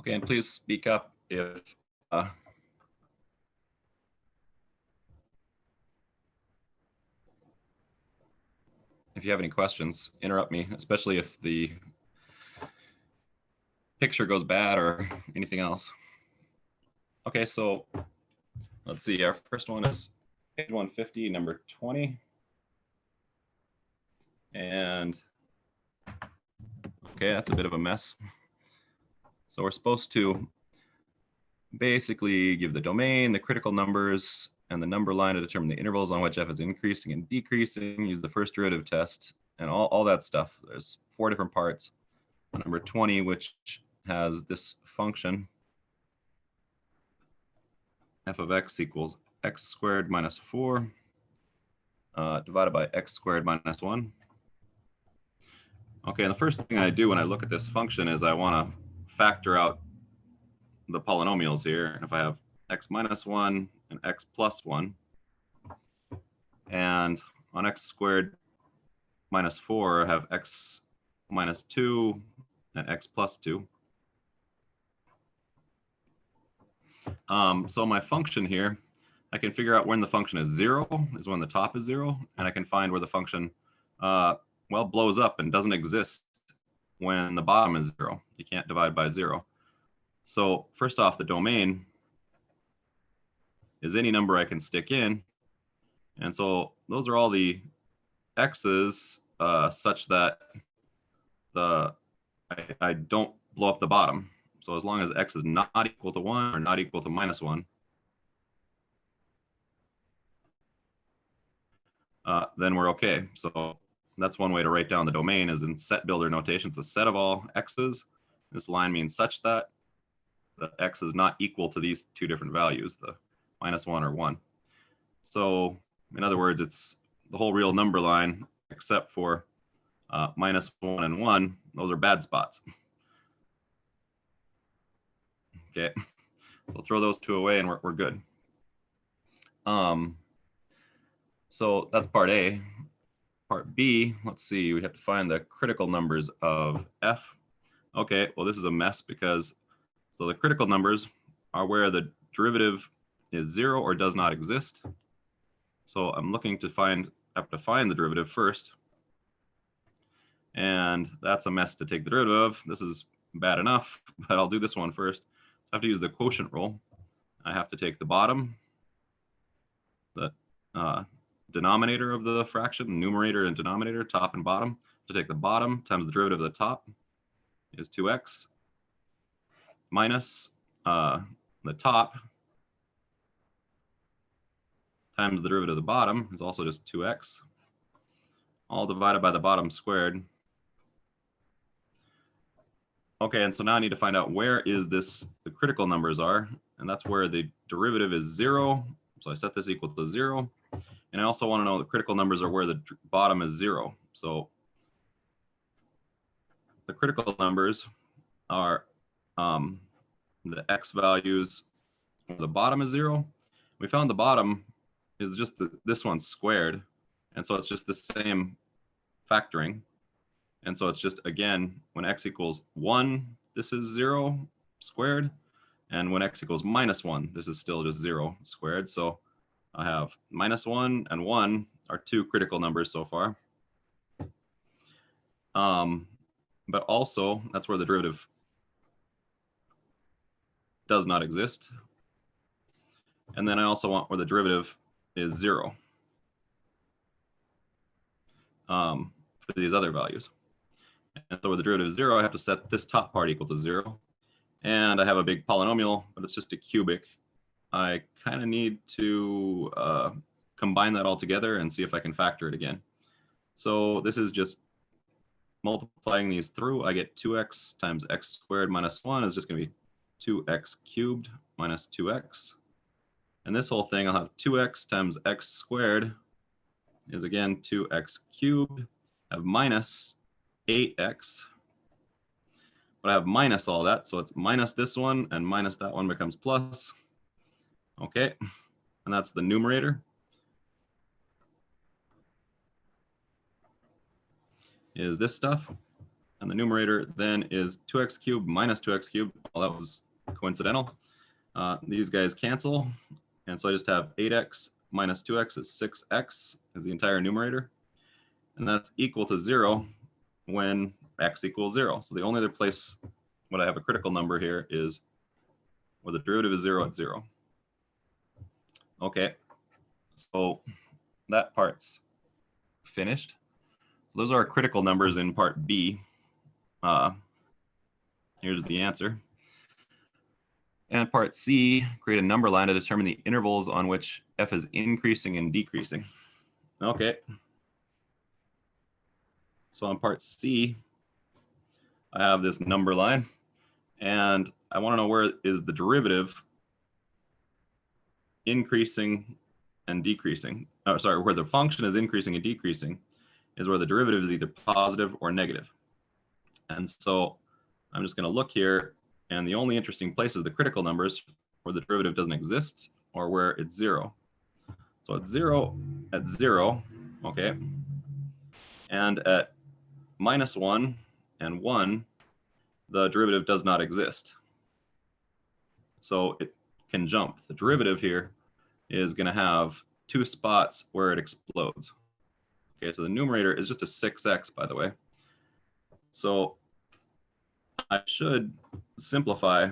Okay, and please speak up uh, if you have any questions. Interrupt me, especially if the picture goes bad or anything else. Okay, so let's see. Our first one is page 150, number 20. And okay, that's a bit of a mess. So we're supposed to basically give the domain, the critical numbers, and the number line to determine the intervals on which f is increasing and decreasing, use the first derivative test, and all that stuff. There's 4 different parts. Number 20, which has this function, f of x equals x squared minus 4 divided by x squared minus 1. Okay, and the first thing I do when I look at this function is I want to factor out the polynomials here. If I have x minus 1 and x plus 1, and on x squared minus 4, I have x minus 2 and x plus 2. So my function here, I can figure out when the function is 0, is when the top is 0, and I can find where the function, well, blows up and doesn't exist when the bottom is 0. You can't divide by 0. So first off, the domain is any number I can stick in. And so those are all the x's such that I don't blow up the bottom. So as long as x is not equal to 1 or not equal to minus 1, then we're okay. So that's one way to write down the domain is in set builder notation. It's a set of all x's. This line means such that the x is not equal to these 2 different values, the minus 1 or 1. So in other words, it's the whole real number line except for minus 1 and 1. Those are bad spots. Okay, so throw those 2 away and we're good. So that's part A. Part B, let's see, we have to find the critical numbers of f. Okay, well, this is a mess because, so the critical numbers are where the derivative is 0 or does not exist. So I'm looking to find, I have to find the derivative first. And that's a mess to take the derivative of. This is bad enough, but I'll do this one first. So I have to use the quotient rule. I have to take the bottom, the denominator of the fraction, numerator and denominator, top and bottom. To take the bottom times the derivative of the top is 2x minus the top times the derivative of the bottom is also just 2x, all divided by the bottom squared. Okay, and so now I need to find out where is this, the critical numbers are, and that's where the derivative is 0. So I set this equal to 0. And I also want to know the critical numbers are where the bottom is 0. So the critical numbers are the x values where the bottom is 0. We found the bottom is just this one squared. And so it's just the same factoring. And so it's just, again, when x equals 1, this is 0 squared. And when x equals minus 1, this is still just 0 squared. So I have minus 1 and 1 are 2 critical numbers so far. But also, that's where the derivative does not exist. And then I also want where the derivative is 0 for these other values. And so where the derivative is 0, I have to set this top part equal to 0. And I have a big polynomial, but it's just a cubic. I kind of need to combine that all together and see if I can factor it again. So this is just multiplying these through. I get 2x times x squared minus 1 is just going to be 2x cubed minus 2x. And this whole thing, I'll have 2x times x squared is again 2x cubed. I have minus 8x. But I have minus all that, so it's minus this one, and minus that one becomes plus. Okay, and that's the numerator. Is this stuff. And the numerator then is 2x cubed minus 2x cubed. Well, that was coincidental. These guys cancel. And so I just have 8x minus 2x is 6x is the entire numerator. And that's equal to 0 when x equals 0. So the only other place when I have a critical number here is where the derivative is 0 at 0. Okay, so that part's finished. So those are our critical numbers in part B. Here's the answer. And part C, create a number line to determine the intervals on which f is increasing and decreasing. Okay. So on part C, I have this number line, and I want to know where is the derivative increasing and decreasing. Oh, sorry, where the function is increasing and decreasing is where the derivative is either positive or negative. And so I'm just going to look here, and the only interesting place is the critical numbers where the derivative doesn't exist or where it's 0. So at 0, okay, and at -1 and 1, the derivative does not exist. So it can jump. The derivative here is going to have 2 spots where it explodes. Okay, so the numerator is just a 6x, by the way. So I should simplify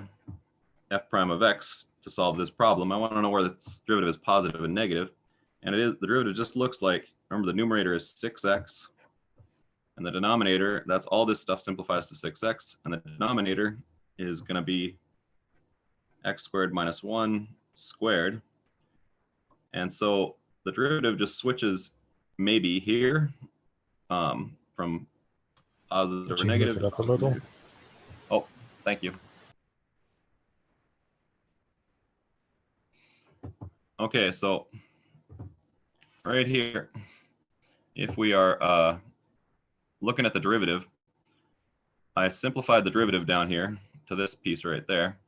f prime of x to solve this problem. I want to know where the derivative is positive and negative. And it is, the derivative just looks like, remember the numerator is 6x. And the denominator, that's all this stuff simplifies to 6x. And the denominator is going to be x squared minus 1 squared. And so the derivative just switches maybe here from positive or negative. Oh, thank you. Okay, so right here, if we are looking at the derivative, I simplified the derivative down here to this piece right there.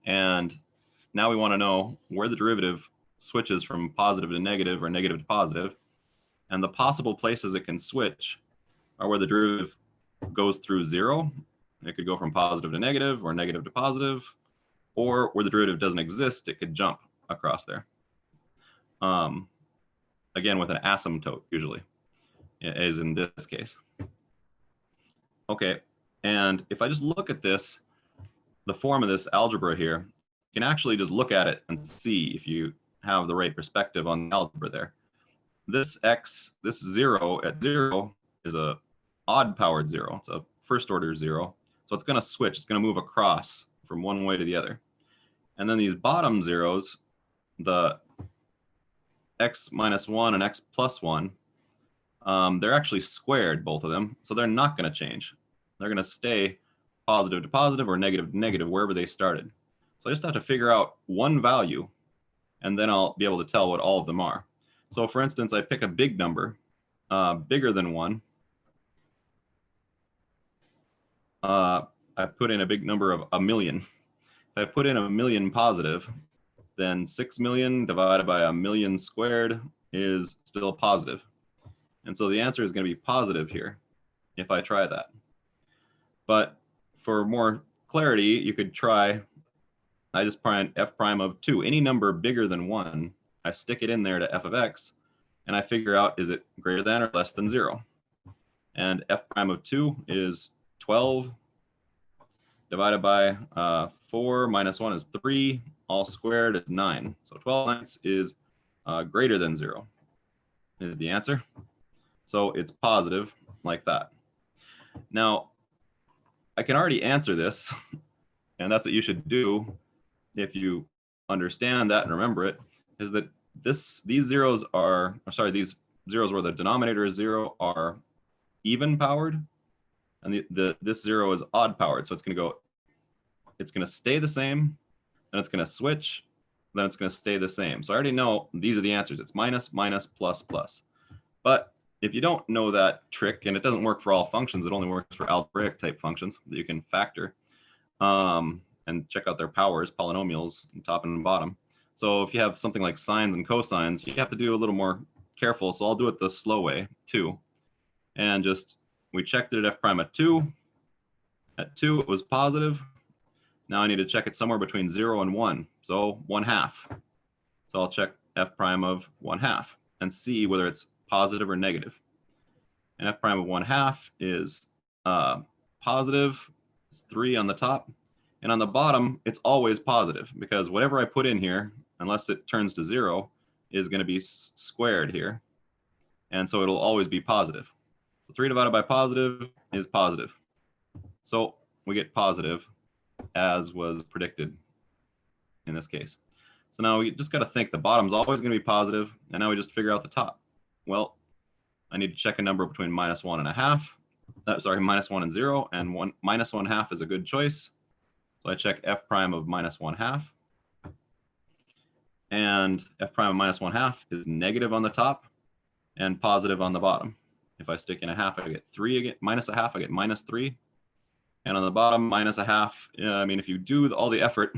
And now we want to know where the derivative switches from positive to negative or negative to positive. And the possible places it can switch are where the derivative goes through 0. It could go from positive to negative or negative to positive, or where the derivative doesn't exist, it could jump across there. Again, with an asymptote usually, as in this case. Okay, and if I just look at this, the form of this algebra here, you can actually just look at it and see if you have the right perspective on the algebra there. This x, this 0 at 0 is a odd powered 0. It's a first order 0. So it's going to switch. It's going to move across from one way to the other. And then these bottom zeros, the x minus 1 and x plus 1, they're actually squared, both of them. So they're not going to change. They're going to stay positive to positive or negative to negative wherever they started. So I just have to figure out one value, and then I'll be able to tell what all of them are. So for instance, I pick a big number, bigger than 1. I put in a big number of 1,000,000. If I put in 1,000,000 positive, then 6 million divided by 1,000,000 squared is still positive. And so the answer is going to be positive here if I try that. But for more clarity, you could try, I just prime f prime of 2. Any number bigger than 1, I stick it in there to f of x, and I figure out, is it greater than or less than 0? And f prime of 2 is 12 divided by 4 minus 1 is 3, all squared is 9. So 12 ninths is greater than 0 is the answer. So it's positive like that. Now, I can already answer this, and that's what you should do if you understand that and remember it, is that these zeros are, these zeros where the denominator is 0 are even powered, and this 0 is odd powered. So it's going to stay the same, then it's going to switch, then it's going to stay the same. So I already know these are the answers. It's minus, minus, plus, plus. But if you don't know that trick, and it doesn't work for all functions, it only works for algebraic type functions that you can factor and check out their powers, polynomials, top and bottom. So if you have something like sines and cosines, you have to do a little more careful. So I'll do it the slow way too. And just we checked it at f prime at 2. At 2, it was positive. Now I need to check it somewhere between 0 and 1, so 1/2. So I'll check f prime of 1/2 and see whether it's positive or negative. And f prime of 1/2 is positive. It's 3 on the top. And on the bottom, it's always positive because whatever I put in here, unless it turns to 0, is going to be squared here. And so it'll always be positive. 3 divided by positive is positive. So we get positive, as was predicted in this case. So now we just got to think the bottom's always going to be positive, and now we just figure out the top. Well, I need to check a number between -1 and -1 and 0, and -1/2 is a good choice. So I check f prime of -1/2, and f prime of -1/2 is negative on the top and positive on the bottom. If I stick in 1/2, I get 3 again. -1/2, I get -3. And on the bottom, -1/2, I mean, if you do all the effort,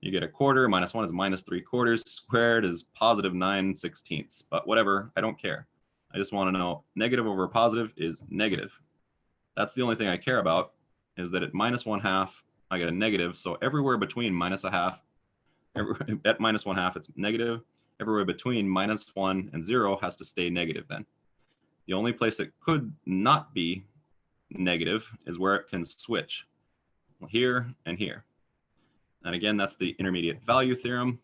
you get 1/4. -1 is -3/4. Squared is positive 9/16. But whatever, I don't care. I just want to know negative over positive is negative. That's the only thing I care about, is that at -1/2, I get a negative. So everywhere between -1/2, at -1/2, it's negative. Everywhere between -1 and 0 has to stay negative then. The only place it could not be negative is where it can switch, here and here. And again, that's the intermediate value theorem.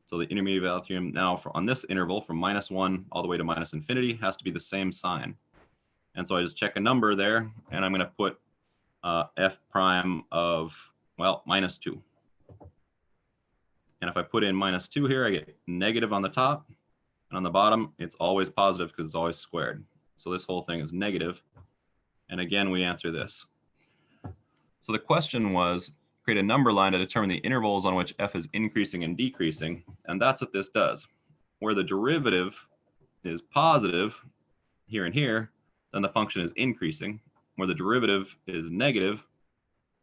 So the intermediate value theorem now on this interval from -1 all the way to -infinity has to be the same sign. And so I just check a number there, and I'm going to put f prime of, well, -2. And if I put in -2 here, I get negative on the top, and on the bottom, it's always positive because it's always squared. So this whole thing is negative. And again, we answer this. So the question was, create a number line to determine the intervals on which f is increasing and decreasing. And that's what this does. Where the derivative is positive here and here, then the function is increasing. Where the derivative is negative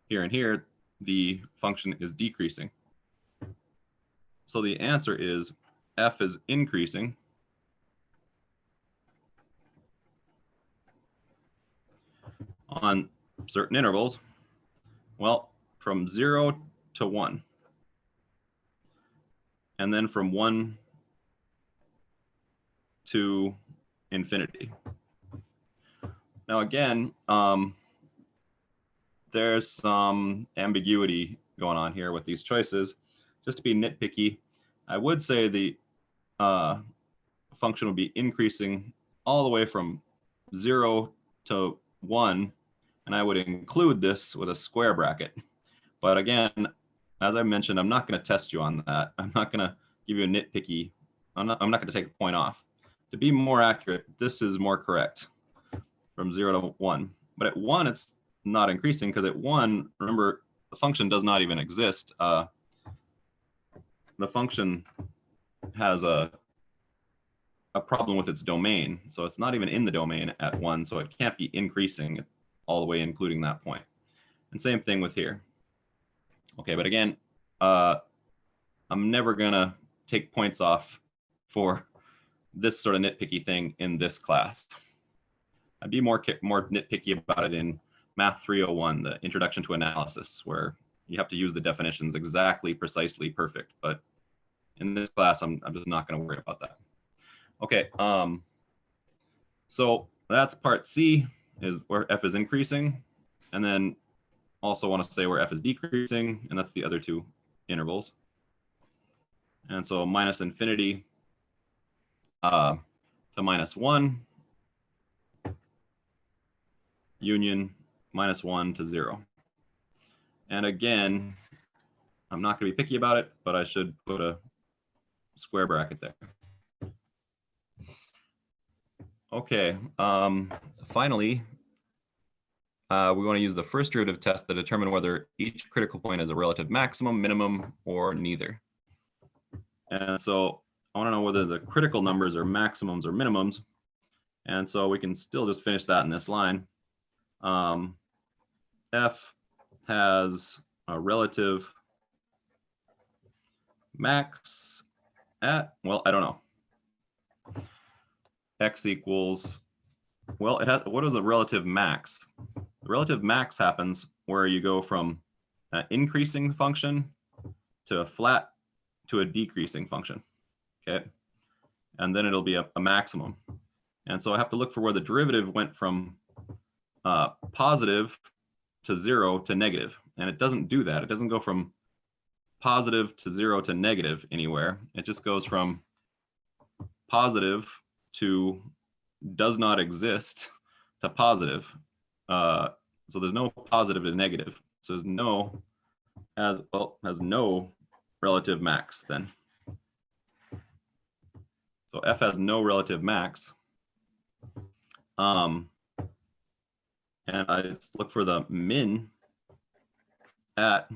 here and here, the function is decreasing. So the answer is f is increasing on certain intervals, well, from 0 to 1, and then from 1 to infinity. Now again, there's some ambiguity going on here with these choices. Just to be nitpicky, I would say the function would be increasing all the way from 0 to 1, and I would include this with a square bracket. But again, as I mentioned, I'm not going to test you on that. I'm not going to give you a nitpicky. I'm not going to take a point off. To be more accurate, this is more correct from 0 to 1. But at 1, it's not increasing because at 1, remember, the function does not even exist. The function has a problem with its domain. So it's not even in the domain at 1, so it can't be increasing all the way, including that point. And same thing with here. Okay, but again, I'm never gonna take points off for this sort of nitpicky thing in this class. I'd be more nitpicky about it in Math 301, the Introduction to Analysis, where you have to use the definitions exactly, precisely, perfect. But in this class, I'm just not gonna worry about that. Okay, so that's part C, is where f is increasing, and then also want to say where f is decreasing, and that's the other two intervals. And so -infinity to -1, union -1 to 0. And again, I'm not going to be picky about it, but I should put a square bracket there. Okay, finally, we want to use the first derivative test to determine whether each critical point is a relative maximum, minimum, or neither. And so I want to know whether the critical numbers are maximums or minimums. And so we can still just finish that in this line. F has a relative max at, well, I don't know. X equals Well, what is a relative max? The relative max happens where you go from an increasing function to a flat to a decreasing function, okay? And then it'll be a maximum. And so I have to look for where the derivative went from positive to 0 to negative. And it doesn't do that. It doesn't go from positive to 0 to negative anywhere. It just goes from positive to does not exist to positive. So there's no positive to negative. So there's no, has no relative max then. So f has no relative max. And I look for the min at,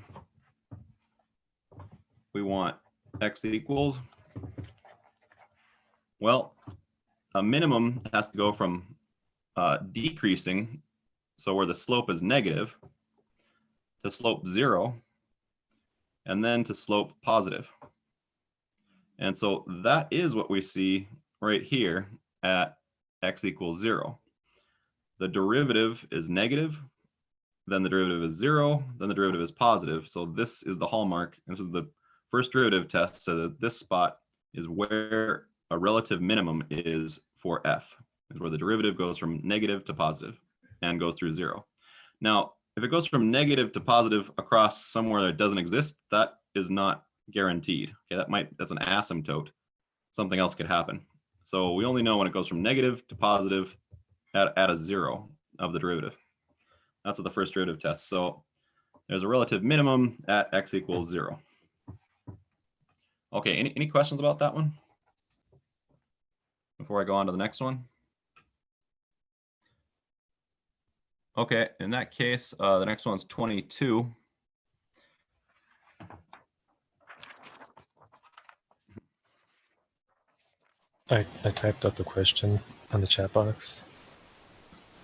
we want x equals, well, a minimum has to go from decreasing, so where the slope is negative, to slope 0, and then to slope positive. And so that is what we see right here at x equals 0. The derivative is negative, then the derivative is 0, then the derivative is positive. So this is the hallmark. This is the first derivative test, so that this spot is where a relative minimum is for f, is where the derivative goes from negative to positive and goes through 0. Now, if it goes from negative to positive across somewhere that doesn't exist, that is not guaranteed. Okay, that's an asymptote. Something else could happen. So we only know when it goes from negative to positive at a 0 of the derivative. That's what the first derivative test. So there's a relative minimum at x equals 0. Okay, any questions about that one before I go on to the next one? Okay, in that case, the next one's 22. I typed up the question on the chat box.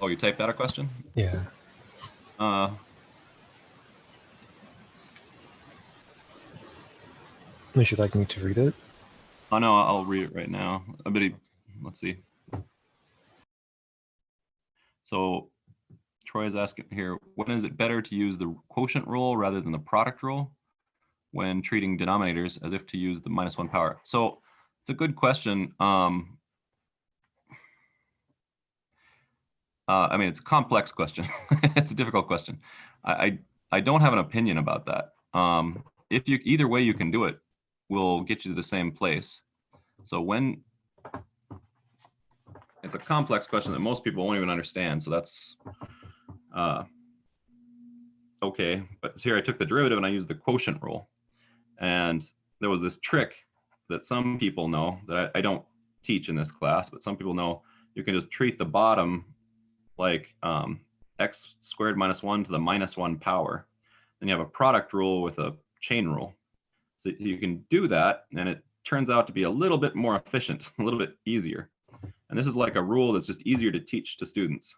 Oh, you typed out a question? Yeah. Would you like me to read it? Oh no, I'll read it right now. Let's see. So Troy is asking here, when is it better to use the quotient rule rather than the product rule when treating denominators as if to use the -1 power? So it's a good question. I mean, it's a complex question. It's a difficult question. I don't have an opinion about that. If you, either way you can do it, will get you to the same place. So when, it's a complex question that most people won't even understand. So that's okay. But here I took the derivative and I used the quotient rule. And there was this trick that some people know that I don't teach in this class, but some people know you can just treat the bottom like x squared minus 1 to the -1 power. Then you have a product rule with a chain rule. So you can do that, and it turns out to be a little bit more efficient, a little bit easier. And this is like a rule that's just easier to teach to students.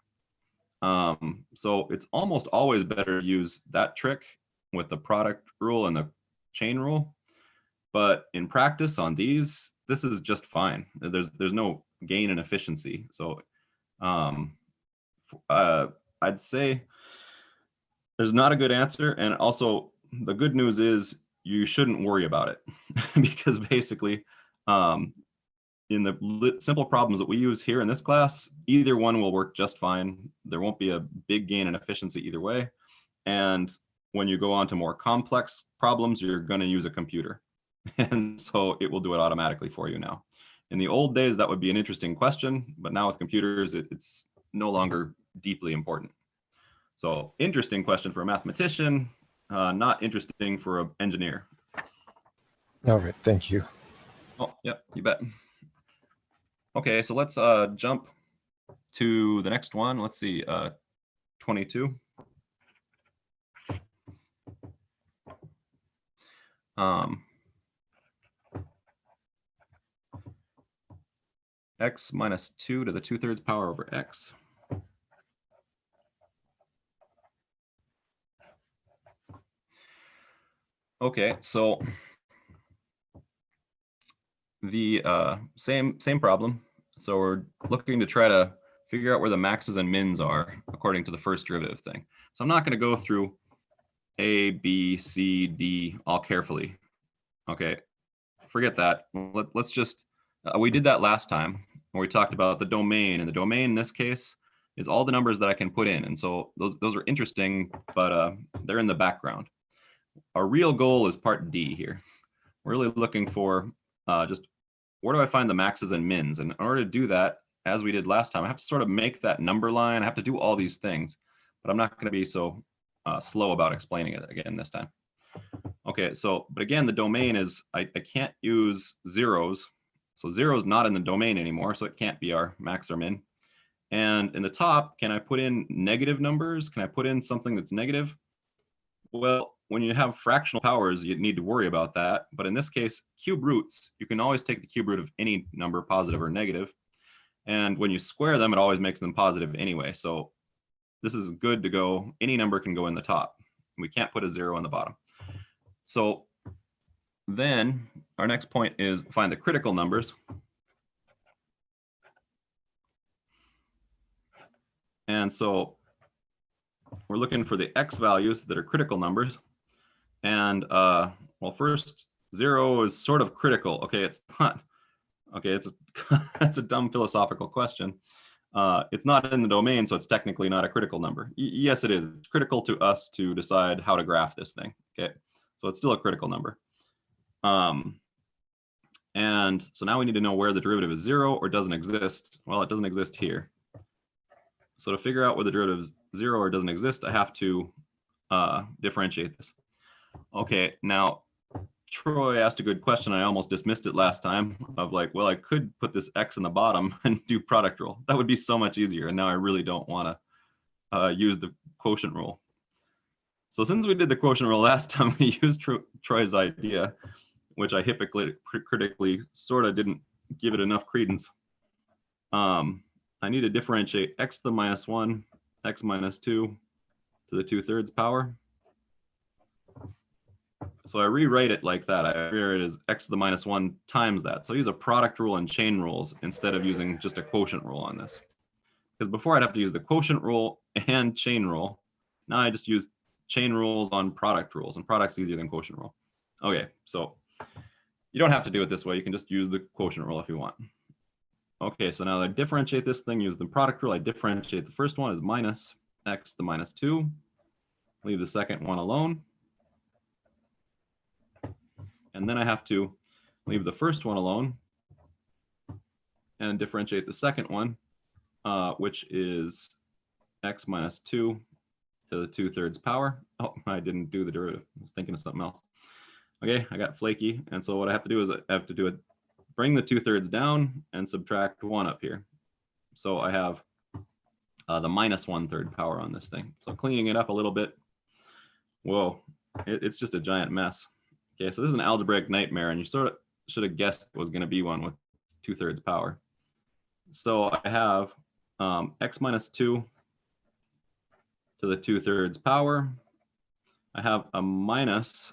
So it's almost always better to use that trick with the product rule and the chain rule. But in practice on these, this is just fine. There's no gain in efficiency. So I'd say there's not a good answer. And also the good news is you shouldn't worry about it because basically in the simple problems that we use here in this class, either one will work just fine. There won't be a big gain in efficiency either way. And when you go on to more complex problems, you're going to use a computer. And so it will do it automatically for you now. In the old days, that would be an interesting question, but now with computers, it's no longer deeply important. So interesting question for a mathematician, not interesting for an engineer. All right, thank you. Oh, yep, you bet. Okay, so let's jump to the next one. Let's see, 22. X minus 2 to the 2/3 power over x. Okay, so the same problem. So we're looking to try to figure out where the maxes and mins are according to the first derivative thing. So I'm not going to go through A, B, C, D all carefully. Okay, forget that. Let's just, we did that last time where we talked about the domain, and the domain in this case is all the numbers that I can put in. And so those are interesting, but they're in the background. Our real goal is part D here. We're really looking for just where do I find the maxes and mins? And in order to do that, as we did last time, I have to sort of make that number line. I have to do all these things, but I'm not going to be so slow about explaining it again this time. Okay, so, but again, the domain is, I can't use zeros. So 0 is not in the domain anymore, so it can't be our max or min. And in the top, can I put in negative numbers? Can I put in something that's negative? Well, when you have fractional powers, you need to worry about that. But in this case, cube roots, you can always take the cube root of any number, positive or negative. And when you square them, it always makes them positive anyway. So this is good to go. Any number can go in the top. We can't put a 0 in the bottom. So then our next point is find the critical numbers. And so we're looking for the x values that are critical numbers. And well, first 0 is sort of critical. Okay, it's not. Okay, that's a dumb philosophical question. It's not in the domain, so it's technically not a critical number. Yes, it is. It's critical to us to decide how to graph this thing. Okay, so it's still a critical number. And so now we need to know where the derivative is 0 or doesn't exist. Well, it doesn't exist here. So to figure out where the derivative is 0 or doesn't exist, I have to differentiate this. Okay, now Troy asked a good question. I almost dismissed it last time of like, well, I could put this x in the bottom and do product rule. That would be so much easier. And now I really don't want to use the quotient rule. So since we did the quotient rule last time, we used Troy's idea, which I hypocritically sort of didn't give it enough credence. I need to differentiate x to the minus 1, x minus 2 to the 2/3 power. So I rewrite it like that. I rewrite it as x to the minus 1 times that. So I use a product rule and chain rules instead of using just a quotient rule on this. Because before I'd have to use the quotient rule and chain rule. Now I just use chain rules on product rules, and product's easier than quotient rule. Okay, so you don't have to do it this way. You can just use the quotient rule if you want. Okay, so now I differentiate this thing, use the product rule. I differentiate the first one as minus x to the minus 2. Leave the second one alone. And then I have to leave the first one alone and differentiate the second one, which is x minus 2 to the 2/3 power. Oh, I didn't do the derivative. I was thinking of something else. Okay, I got flaky. And so what I have to do is I have to do it, bring the 2/3 down and subtract 1 up here. So I have the minus 1/3 power on this thing. So cleaning it up a little bit. Whoa, it's just a giant mess. Okay, so this is an algebraic nightmare, and you sort of should have guessed it was going to be one with 2/3 power. So I have x minus 2 to the 2/3 power. I have a minus,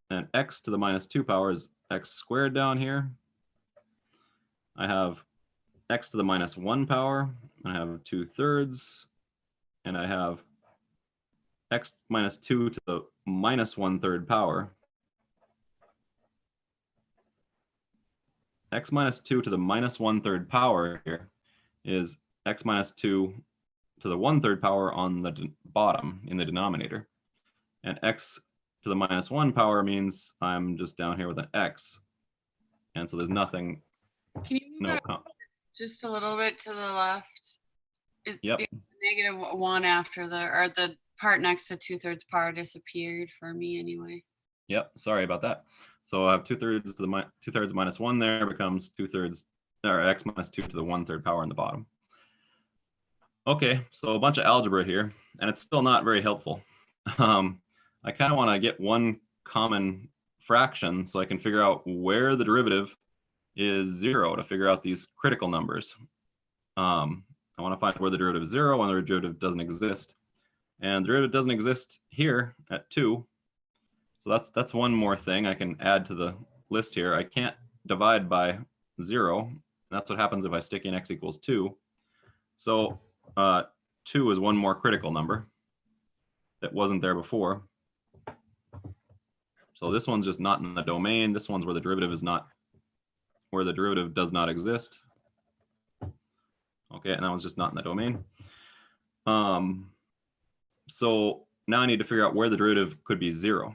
and x to the minus 2 power is x squared down here. I have x to the minus 1 power. I have 2/3, and I have x minus 2 to the minus 1/3 power. X minus 2 to the minus 1/3 power here is x minus 2 to the 1/3 power on the bottom in the denominator. And x to the minus 1 power means I'm just down here with an x. And so there's nothing. Can you move it just a little bit to the left? Yep. -1 after the part next to 2/3 power disappeared for me anyway. Yep, sorry about that. So I have 2/3 to the 2/3 minus 1 there becomes 2/3, or x minus 2 to the 1/3 power in the bottom. Okay, so a bunch of algebra here, and it's still not very helpful. I kind of want to get one common fraction so I can figure out where the derivative is 0 to figure out these critical numbers. I want to find where the derivative is 0 when the derivative doesn't exist. And the derivative doesn't exist here at 2. So that's one more thing I can add to the list here. I can't divide by 0. That's what happens if I stick in x equals 2. So 2 is one more critical number that wasn't there before. So this one's just not in the domain. This one's where the derivative is not, where the derivative does not exist. Okay, and that one's just not in the domain. So now I need to figure out where the derivative could be 0.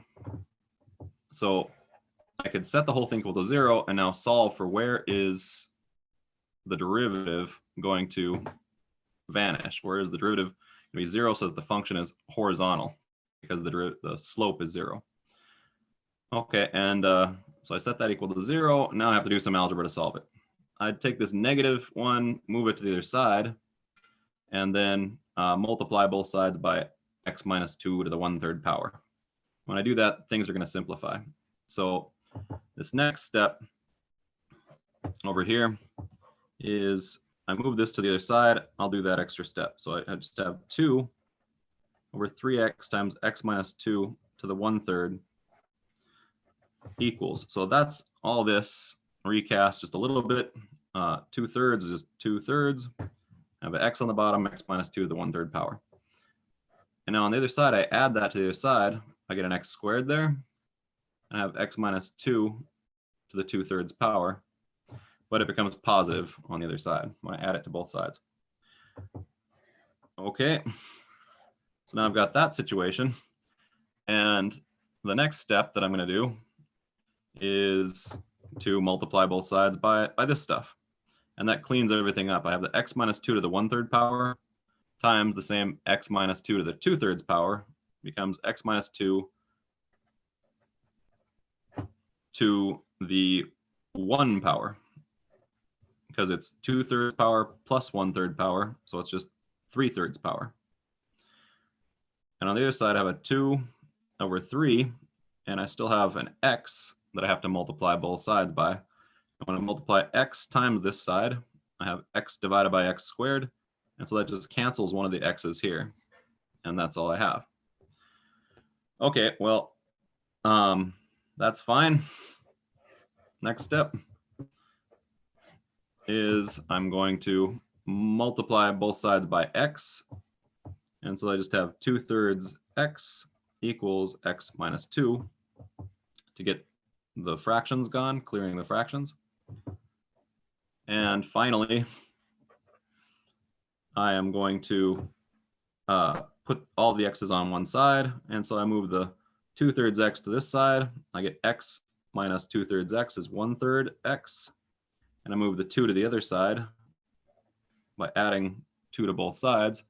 So I could set the whole thing equal to 0 and now solve for where is the derivative going to vanish. Where is the derivative going to be 0 so that the function is horizontal because the slope is 0. Okay, and so I set that equal to 0. Now I have to do some algebra to solve it. I'd take this -1, move it to the other side, and then multiply both sides by x minus 2 to the 1/3 power. When I do that, things are going to simplify. So this next step over here is I move this to the other side. I'll do that extra step. So I just have 2 over 3x times x minus 2 to the 1/3 equals. So that's all this. Recast just a little bit. 2/3 is just 2/3. I have an x on the bottom, x minus 2 to the 1/3 power. And now on the other side, I add that to the other side. I get an x squared there. And I have x minus 2 to the 2/3 power. But it becomes positive on the other side when I add it to both sides. Okay. So now I've got that situation. And the next step that I'm going to do is to multiply both sides by this stuff. And that cleans everything up. I have the x minus 2 to the 1/3 power times the same x minus 2 to the 2/3 power becomes x minus 2 to the 1 power. Because it's 2/3 power plus 1/3 power. So it's just 3/3 power. And on the other side, I have a 2 over 3. And I still have an x that I have to multiply both sides by. When I multiply x times this side, I have x divided by x squared. And so that just cancels one of the x's here. And that's all I have. Okay, well, that's fine. Next step is I'm going to multiply both sides by x. And so I just have 2/3 x equals x minus 2 to get the fractions gone, clearing the fractions. And finally, I am going to put all the x's on one side. And so I move the 2/3 x to this side. I get x minus 2/3 x is 1/3 x. And I move the 2 to the other side by adding 2 to both sides.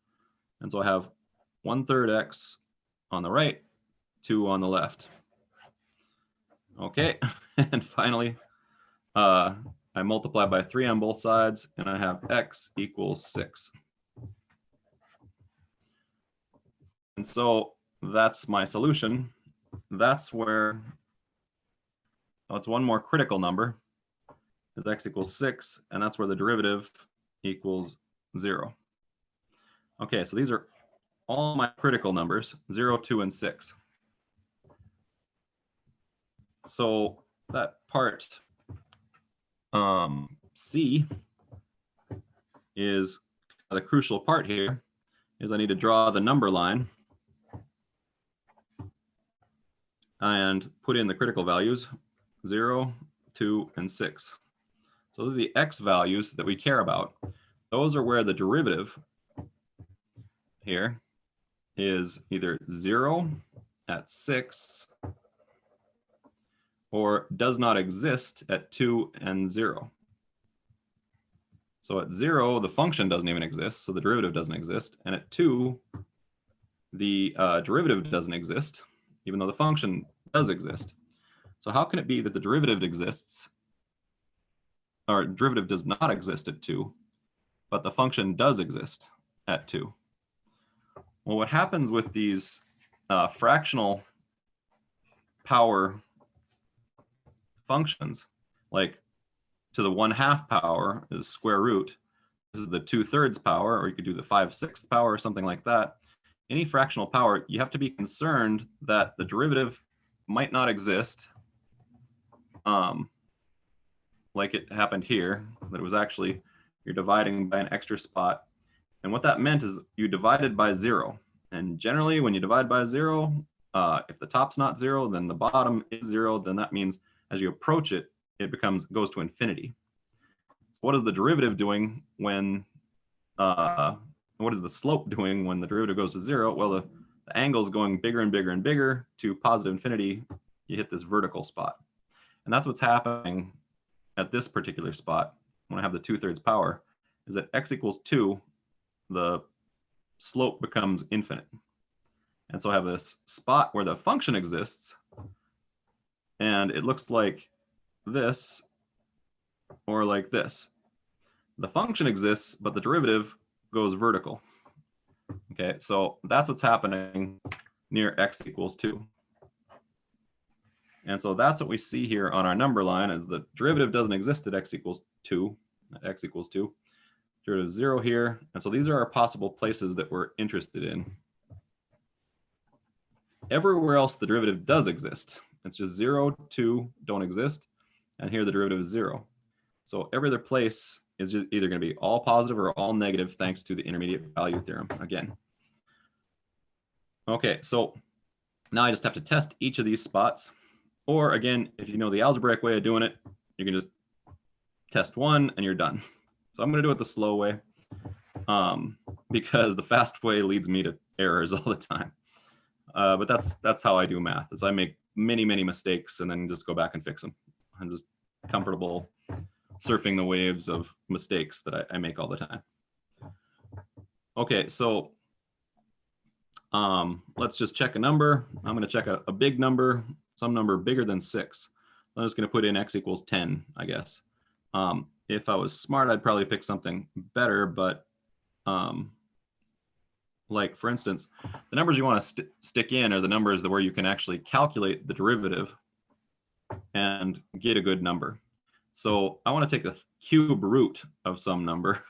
And so I have 1/3 x on the right, 2 on the left. Okay, and finally, I multiply by 3 on both sides, and I have x equals 6. And so that's my solution. That's where, oh, it's one more critical number, is x equals 6, and that's where the derivative equals 0. Okay, so these are all my critical numbers, 0, 2, and 6. So that part C is the crucial part here, is I need to draw the number line and put in the critical values, 0, 2, and 6. So those are the x values that we care about. Those are where the derivative here is either 0 at 6 or does not exist at 2 and 0. So at 0, the function doesn't even exist, so the derivative doesn't exist. And at 2, the derivative doesn't exist, even though the function does exist. So how can it be that the derivative exists, or derivative does not exist at 2, but the function does exist at 2? Well, what happens with these fractional power functions, like to the 1/2 power is square root. This is the 2/3 power, or you could do the 5/6 power or something like that. Any fractional power, you have to be concerned that the derivative might not exist, like it happened here, that it was actually, you're dividing by an extra spot, And what that meant is you divided by 0. And generally, when you divide by 0, if the top's not 0, then the bottom is 0. Then that means as you approach it, it goes to infinity. So what is the derivative doing when, what is the slope doing when the derivative goes to 0? Well, the angle is going bigger and bigger and bigger to positive infinity. You hit this vertical spot. And that's what's happening at this particular spot when I have the 2/3 power, is at x equals 2, the slope becomes infinite. And so I have this spot where the function exists, and it looks like this or like this. The function exists, but the derivative goes vertical. Okay, so that's what's happening near x equals 2. And so that's what we see here on our number line, is the derivative doesn't exist at x equals 2. At x equals 2. Derivative 0 here. And so these are our possible places that we're interested in. Everywhere else, the derivative does exist. It's just 0, 2 don't exist. And here the derivative is 0. So every other place is just either going to be all positive or all negative, thanks to the intermediate value theorem again. Okay, so now I just have to test each of these spots. Or again, if you know the algebraic way of doing it, you can just test one and you're done. So I'm going to do it the slow way, because the fast way leads me to errors all the time. But that's how I do math, is I make many mistakes and then just go back and fix them. I'm just comfortable surfing the waves of mistakes that I make all the time. Okay, so let's just check a number. I'm going to check a big number, some number bigger than 6. I'm just going to put in x equals 10, I guess. If I was smart, I'd probably pick something better, but like for instance, the numbers you want to stick in are the numbers where you can actually calculate the derivative and get a good number. So I want to take the cube root of some number.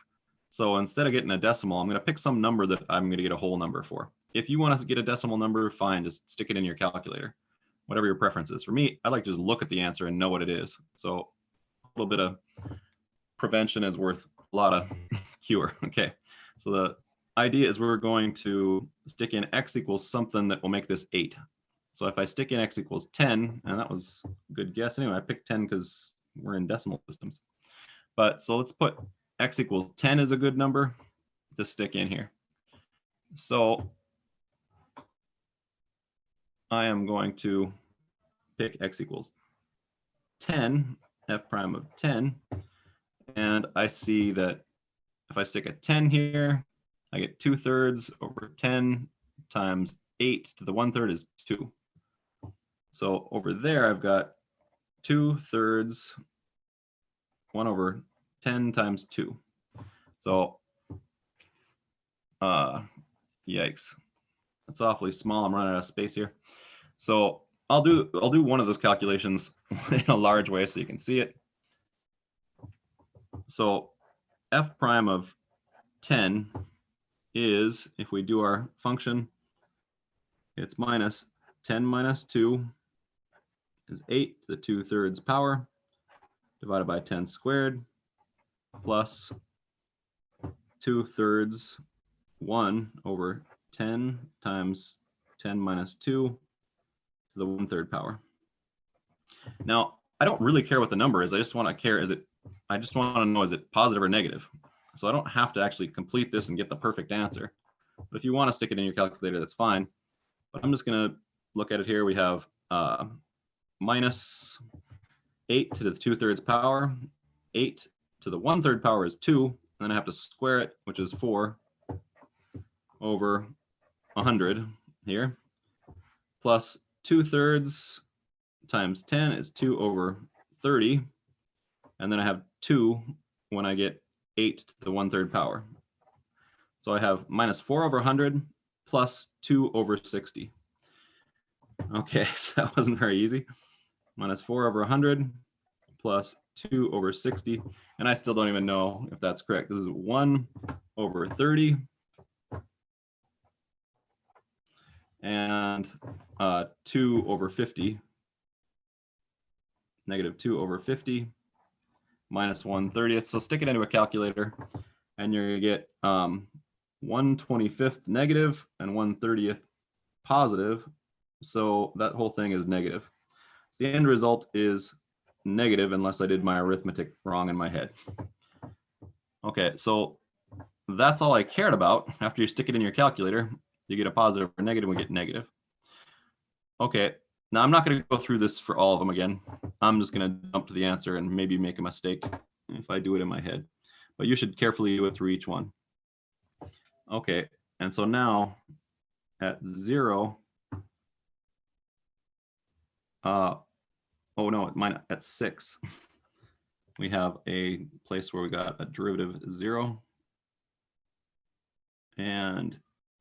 So instead of getting a decimal, I'm going to pick some number that I'm going to get a whole number for. If you want to get a decimal number, fine, just stick it in your calculator, whatever your preference is. For me, I like to just look at the answer and know what it is. So a little bit of prevention is worth a lot of cure. Okay, so the idea is we're going to stick in x equals something that will make this 8. So if I stick in x equals 10, and that was a good guess anyway, I picked 10 because we're in decimal systems. But so let's put x equals 10 is a good number to stick in here. So I am going to pick x equals 10, f prime of 10, and I see that if I stick a 10 here, I get 2/3 over 10 times 8 to the 1/3 is 2. So over there, I've got 2/3, 1 over 10 times 2. So, yikes, that's awfully small. I'm running out of space here. So I'll do one of those calculations in a large way so you can see it. So f prime of 10 is, if we do our function, it's minus 10 minus 2 is 8 to the 2/3 power divided by 10 squared plus 2/3 1 over 10 times 10 minus 2 to the 1/3 power. Now, I don't really care what the number is. I just want to know, is it positive or negative? So I don't have to actually complete this and get the perfect answer. But if you want to stick it in your calculator, that's fine. But I'm just going to look at it here. We have minus 8 to the 2/3 power. 8 to the 1/3 power is 2. And then I have to square it, which is 4 over 100 here. Plus 2/3 times 10 is 2 over 30. And then I have 2 when I get 8 to the 1/3 power. So I have minus 4 over 100 plus 2 over 60. Okay, so that wasn't very easy. Minus 4 over 100 plus 2 over 60. And I still don't even know if that's correct. This is 1 over 30. And 2 over 50. Negative 2 over 50. Minus 1/30. So stick it into a calculator and you're going to get 1/25 negative and 1/30 positive. So that whole thing is negative. So the end result is negative unless I did my arithmetic wrong in my head. Okay, so that's all I cared about. After you stick it in your calculator, you get a positive or negative, we get negative. Okay, now I'm not going to go through this for all of them again. I'm just going to jump to the answer and maybe make a mistake if I do it in my head. But you should carefully do it through each one. Okay, and so now at 0, oh no, mine at 6, we have a place where we got a derivative 0, and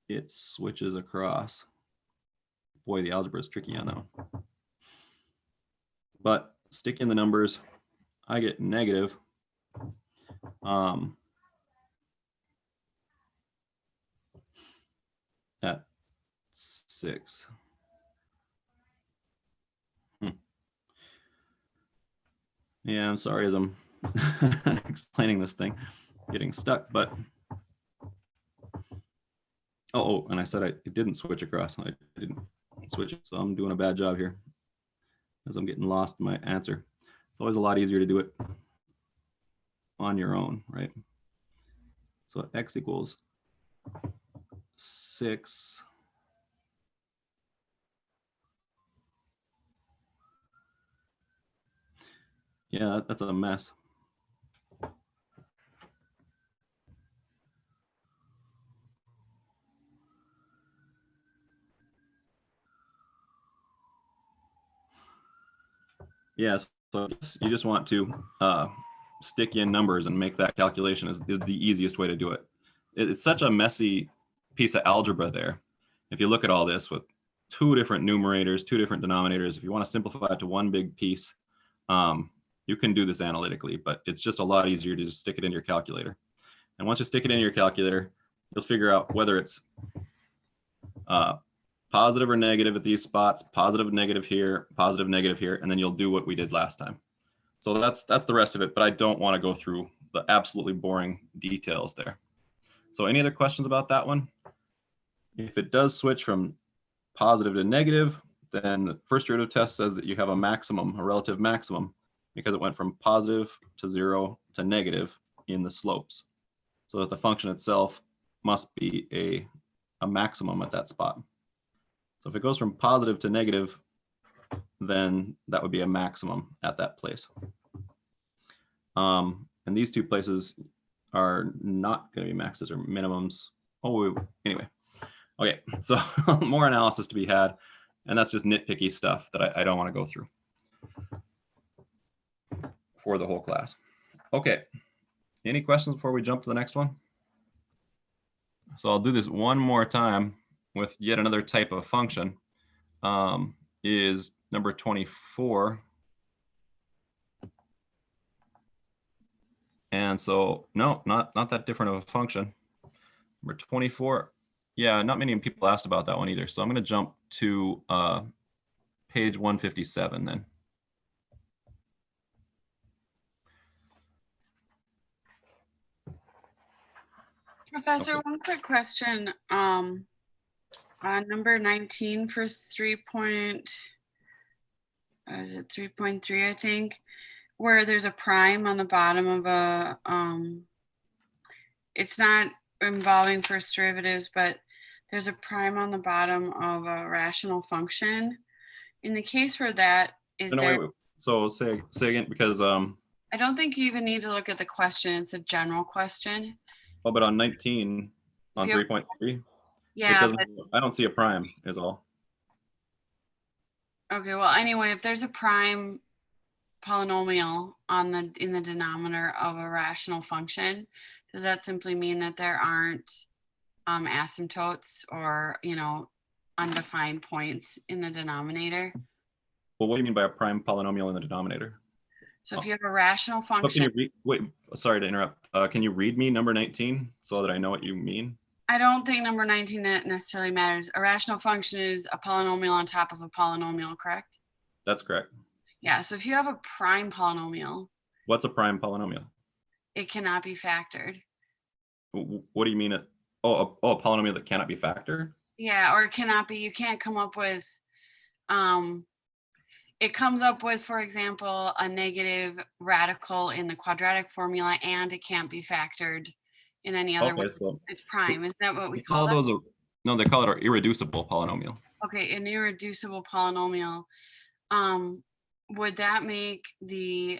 it switches across. Boy, the algebra is tricky on that one. But stick in the numbers, I get negative. At 6. Yeah, I'm sorry as I'm explaining this thing, getting stuck, but oh, and I said it didn't switch across. I didn't switch it, so I'm doing a bad job here as I'm getting lost in my answer. It's always a lot easier to do it on your own, right? So x equals 6. Yeah, that's a mess. Yes, so you just want to stick in numbers and make that calculation is the easiest way to do it. It's such a messy piece of algebra there. If you look at all this with 2 different numerators, 2 different denominators, if you want to simplify it to one big piece, you can do this analytically, but it's just a lot easier to just stick it in your calculator. And once you stick it in your calculator, you'll figure out whether it's positive or negative at these spots, positive, negative here, positive, negative here, and then you'll do what we did last time. So that's the rest of it, but I don't want to go through the absolutely boring details there. So any other questions about that one? If it does switch from positive to negative, then the first derivative test says that you have a maximum, a relative maximum, because it went from positive to 0 to negative in the slopes. So that the function itself must be a maximum at that spot. So if it goes from positive to negative, then that would be a maximum at that place. And these 2 places are not going to be maxes or minimums. Oh, anyway. Okay, so more analysis to be had, and that's just nitpicky stuff that I don't want to go through for the whole class. Okay, any questions before we jump to the next one? So I'll do this one more time with yet another type of function. Is number 24. And so, no, not that different of a function. Number 24, yeah, not many people asked about that one either. So I'm going to jump to page 157 then. Professor, one quick question. On number 19 for 3.3, I think, where there's a prime on the bottom of a, it's not involving first derivatives, but there's a prime on the bottom of a rational function. In the case where that is wait. So say again, because I don't think you even need to look at the question. It's a general question. Oh, but on 19, on 3.3, yeah, I don't see a prime is all. Okay, well, anyway, if there's a prime polynomial in the denominator of a rational function, does that simply mean that there aren't asymptotes or, undefined points in the denominator? Well, what do you mean by a prime polynomial in the denominator? So if you have a rational function. Wait, sorry to interrupt. Can you read me number 19 so that I know what you mean? I don't think number 19 necessarily matters. A rational function is a polynomial on top of a polynomial, correct? That's correct. Yeah, so if you have a prime polynomial. What's a prime polynomial? It cannot be factored. What do you mean? a polynomial that cannot be factored? Yeah, or it cannot be, you can't come up with, it comes up with, for example, a negative radical in the quadratic formula, and it can't be factored in any other way. Okay, so It's prime. Isn't that what we we call call that? those no, they call it an irreducible polynomial. Okay, an irreducible polynomial. Would that make the,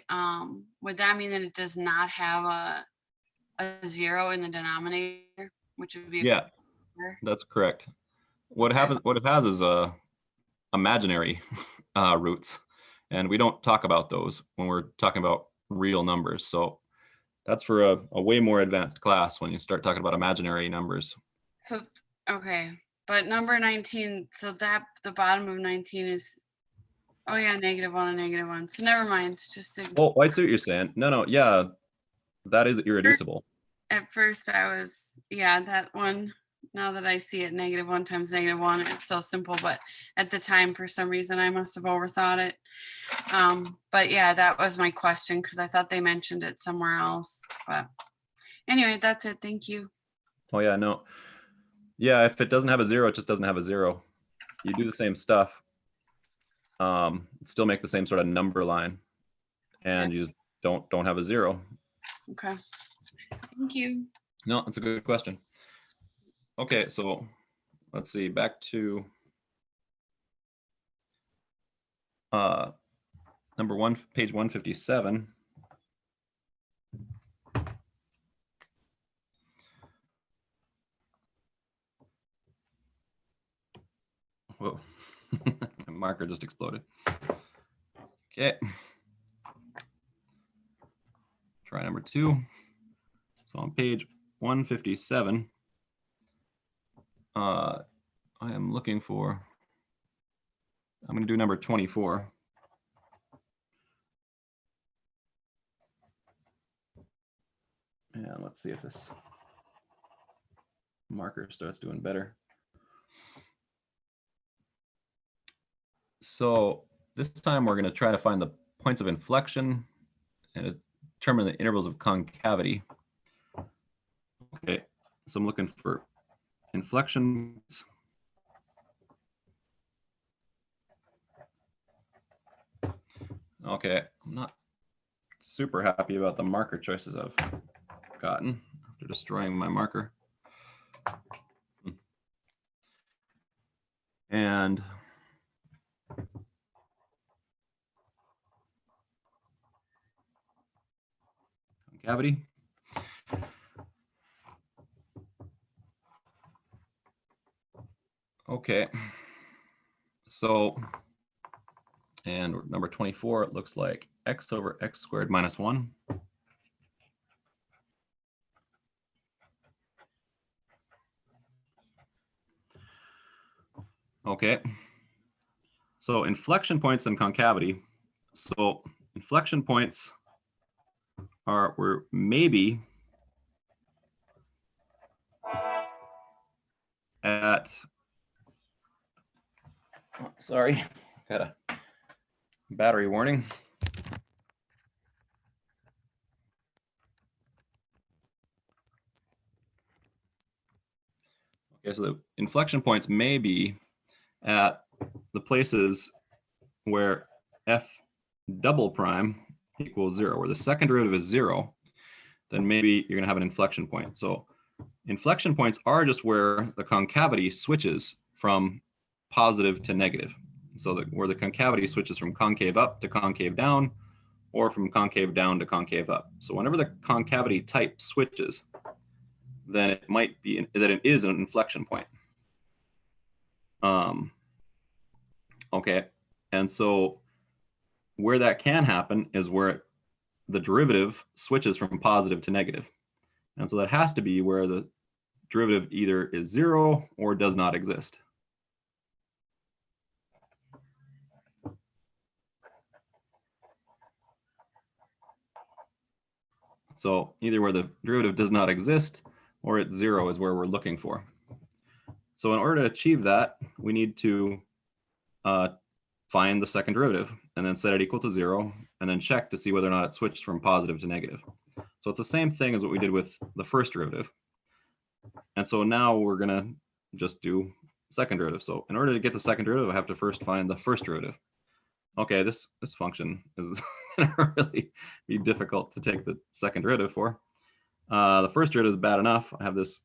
would that mean that it does not have a zero in the denominator, which would be a Yeah, quarter? that's correct. What Okay. happens? What it has is imaginary roots, and we don't talk about those when we're talking about real numbers. So that's for a way more advanced class when you start talking about imaginary numbers. So, okay, but number 19, so that the bottom of 19 is, oh yeah, -1 and -1. So never mind. Just Oh, I see what you're saying. No, yeah, that is irreducible. at first I was, yeah, that one. Now that I see it, -1 times -1, it's so simple. But at the time, for some reason, I must have overthought it. But yeah, that was my question because I thought they mentioned it somewhere else. But anyway, that's it. Thank you. Oh yeah, no. Yeah, if it doesn't have a zero, it just doesn't have a zero. You do the same stuff, still make the same sort of number line, and you just don't have a zero. Okay. Thank you. No, that's a good question. Okay, so let's see, back to number one, page 157. Whoa, my marker just exploded. Okay. Try number 2. So on page 157, I am looking for, I'm going to do number 24. And let's see if this marker starts doing better. So this time we're going to try to find the points of inflection and determine the intervals of concavity. Okay, so I'm looking for inflections. Okay, I'm not super happy about the marker choices I've gotten after destroying my marker. And concavity. Okay, so, and number 24, it looks like x over x squared minus 1. Okay, so inflection points and concavity. So inflection points are, we're maybe at, oh, sorry, got a battery warning. Okay, so the inflection points may be at the places where f double prime equals 0, where the second derivative is 0, then maybe you're going to have an inflection point. So inflection points are just where the concavity switches from positive to negative. So where the concavity switches from concave up to concave down, or from concave down to concave up. So whenever the concavity type switches, then it might be that it is an inflection point. Okay, and so where that can happen is where the derivative switches from positive to negative. And so that has to be where the derivative either is 0 or does not exist. So either where the derivative does not exist or it's 0 is where we're looking for. So in order to achieve that, we need to find the second derivative and then set it equal to 0 and then check to see whether or not it switched from positive to negative. So it's the same thing as what we did with the first derivative. And so now we're going to just do second derivative. So in order to get the second derivative, I have to first find the first derivative. Okay, this function is going to really be difficult to take the second derivative for. The first derivative is bad enough. I have this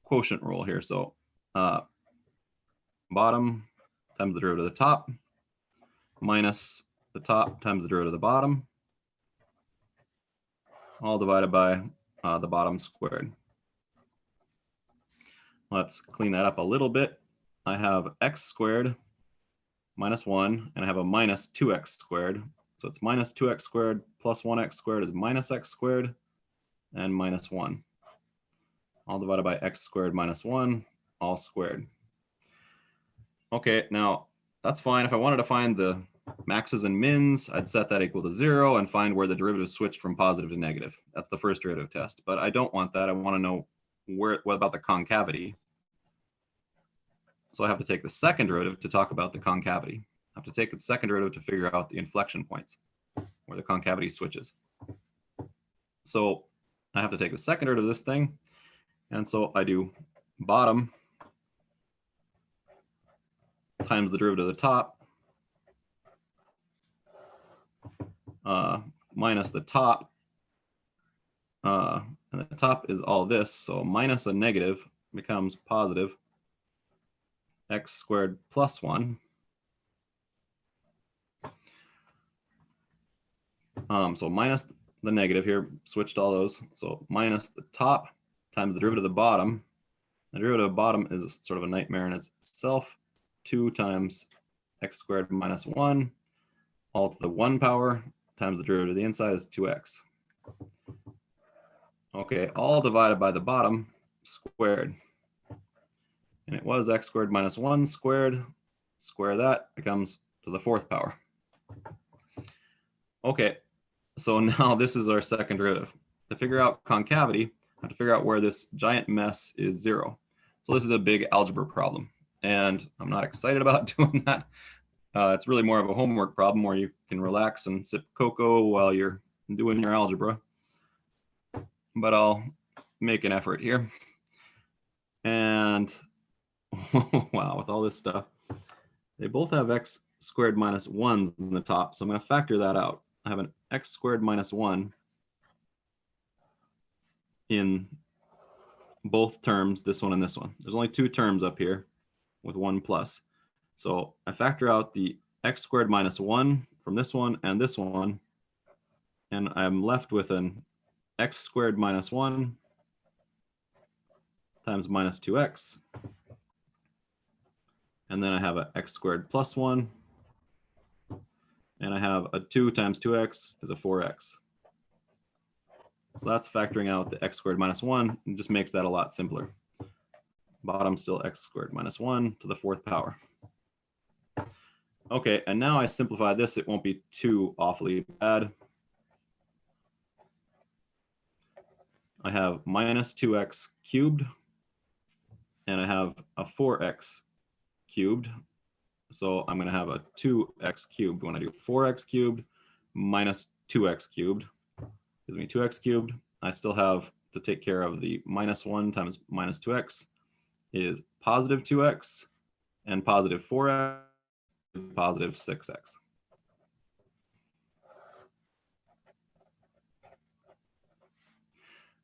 quotient rule here. So bottom times the derivative of the top minus the top times the derivative of the bottom, all divided by the bottom squared. Let's clean that up a little bit. I have x squared minus 1, and I have a minus 2x squared. So it's minus 2x squared plus 1x squared is minus x squared and minus 1. All divided by x squared minus 1, all squared. Okay, now that's fine. If I wanted to find the maxes and mins, I'd set that equal to 0 and find where the derivative switched from positive to negative. That's the first derivative test. But I don't want that. I want to know what about the concavity. So I have to take the second derivative to talk about the concavity. I have to take the second derivative to figure out the inflection points where the concavity switches. So I have to take the second derivative of this thing. And so I do bottom times the derivative of the top minus the top. And the top is all this. So minus a negative becomes positive x squared plus 1. So minus the negative here, switched all those. So minus the top times the derivative of the bottom. The derivative of bottom is sort of a nightmare in itself. 2 times x squared minus 1, all to the 1 power times the derivative of the inside is 2x. Okay, all divided by the bottom squared. And it was x squared minus 1 squared. Square that becomes to the 4th power. Okay, so now this is our second derivative. To figure out concavity, I have to figure out where this giant mess is 0. So this is a big algebra problem, and I'm not excited about doing that. It's really more of a homework problem where you can relax and sip cocoa while you're doing your algebra. But I'll make an effort here. And wow, with all this stuff, they both have x squared minus 1s in the top. So I'm going to factor that out. I have an x squared minus 1 in both terms, this one and this one. There's only 2 terms up here with 1 plus. So I factor out the x squared minus 1 from this one, and I'm left with an x squared minus 1 times minus 2x. And then I have a x squared plus 1. And I have a 2 times 2x is a 4x. So that's factoring out the x squared minus 1. It just makes that a lot simpler. Bottom still x squared minus 1 to the 4th power. Okay, and now I simplify this. It won't be too awfully bad. I have minus 2x cubed, and I have a 4x cubed. So I'm going to have a 2x cubed when I do 4x cubed minus 2x cubed. Gives me 2x cubed. I still have to take care of the minus 1 times minus 2x is positive 2x, and positive 4x is positive 6x.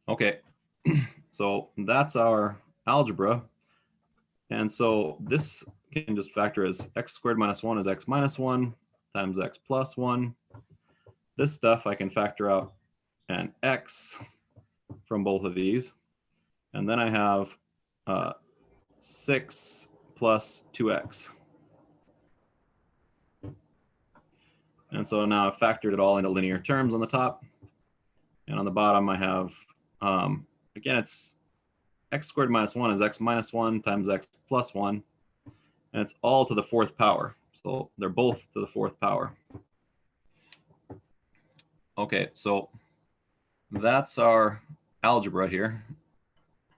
Okay, so that's our algebra. And so this can just factor as x squared minus 1 is x minus 1 times x plus 1. This stuff I can factor out an x from both of these. And then I have 6 plus 2x. And so now I've factored it all into linear terms on the top. And on the bottom I have, again, it's x squared minus 1 is x minus 1 times x plus 1. And it's all to the 4th power. So they're both to the 4th power. Okay, so that's our algebra here.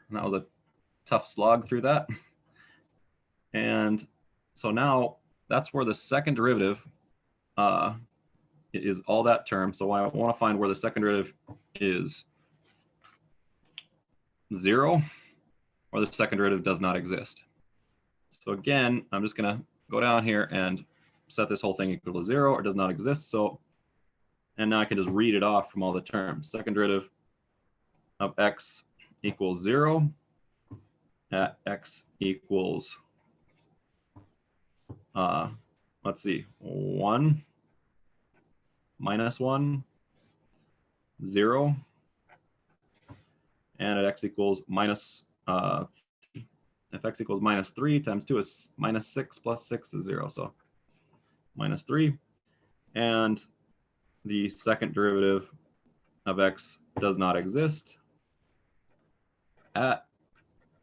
And that was a tough slog through that. And so now that's where the second derivative is all that term. So I want to find where the second derivative is 0. or the second derivative does not exist. So again, I'm just going to go down here and set this whole thing equal to 0 or does not exist. So, and now I can just read it off from all the terms. Second derivative of x equals 0 at x equals, let's see, 1, minus 1, 0, and at x equals minus, if x equals minus 3 times 2 is minus 6 plus 6 is 0, so minus 3. And the second derivative of x does not exist at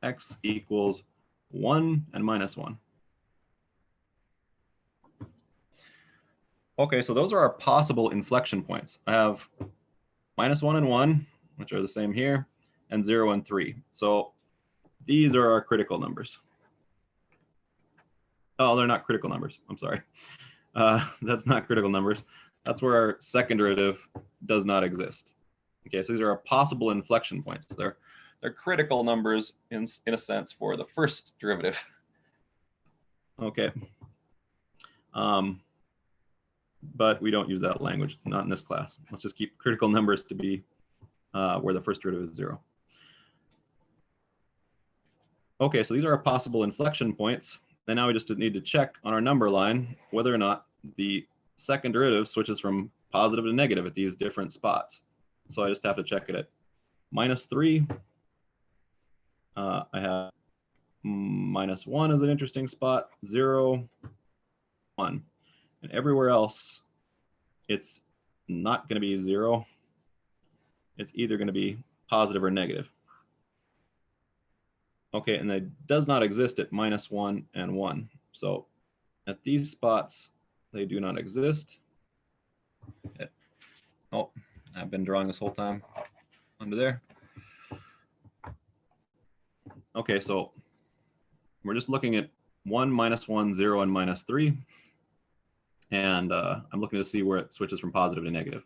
x equals 1 and minus 1. Okay, so those are our possible inflection points. I have minus 1 and 1, which are the same here, and 0 and 3. So these are our critical numbers. Oh, they're not critical numbers. I'm sorry. That's not critical numbers. That's where our second derivative does not exist. Okay, so these are our possible inflection points. They're critical numbers in a sense for the first derivative. Okay. But we don't use that language, not in this class. Let's just keep critical numbers to be where the first derivative is 0. Okay, so these are our possible inflection points. And now we just need to check on our number line whether or not the second derivative switches from positive to negative at these different spots. So I just have to check it at minus 3. I have minus 1 is an interesting spot, 0, 1. And everywhere else, it's not going to be 0. It's either going to be positive or negative. Okay, and it does not exist at minus 1 and 1. So at these spots, they do not exist. Oh, I've been drawing this whole time under there. Okay, so we're just looking at 1, minus 1, 0, and minus 3. And I'm looking to see where it switches from positive to negative.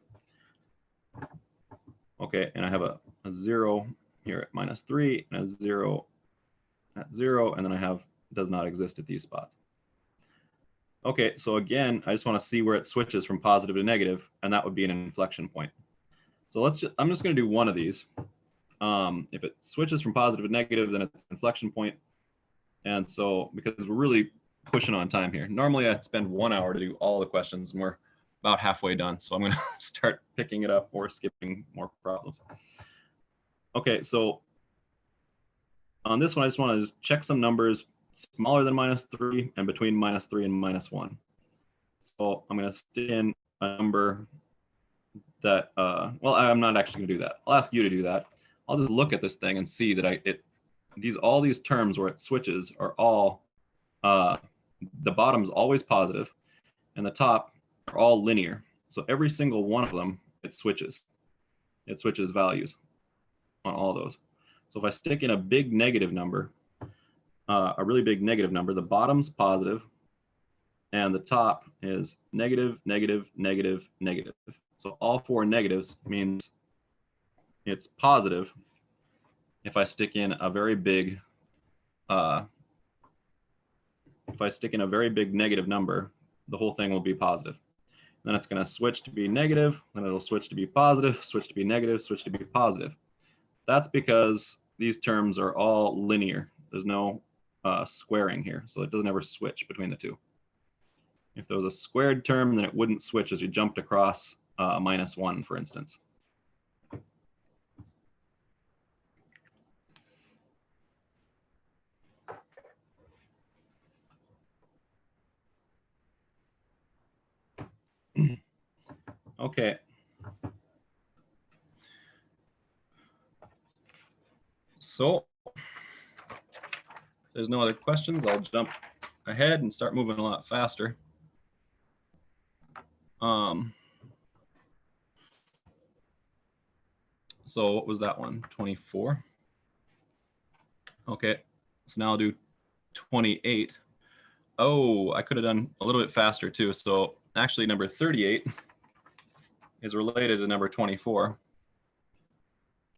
Okay, and I have a 0 here at minus 3 and a 0 at 0, and then I have does not exist at these spots. Okay, so again, I just want to see where it switches from positive to negative, and that would be an inflection point. So I'm just going to do one of these. If it switches from positive to negative, then it's an inflection point. And so, because we're really pushing on time here. Normally I'd spend 1 hour to do all the questions, and we're about halfway done. So I'm going to start picking it up or skipping more problems. Okay, so on this one, I just want to just check some numbers smaller than minus 3 and between minus 3 and minus 1. So I'm going to stick in a number that, well, I'm not actually going to do that. I'll ask you to do that. I'll just look at this thing and see that all these terms where it switches are all, the bottom is always positive and the top are all linear. So every single one of them, it switches values on all those. So if I stick in a big negative number, a really big negative number, the bottom's positive and the top is negative, negative, negative, negative. So all 4 negatives means it's positive. If I stick in a very big, negative number, the whole thing will be positive. Then it's going to switch to be negative, then it'll switch to be positive, switch to be negative, switch to be positive. That's because these terms are all linear. There's no squaring here, so it doesn't ever switch between the two. If there was a squared term, then it wouldn't switch as you jumped across minus 1, for instance. Okay. So if there's no other questions, I'll jump ahead and start moving a lot faster. So what was that one? 24. Okay, so now I'll do 28. Oh, I could have done a little bit faster too. So actually number 38 is related to number 24.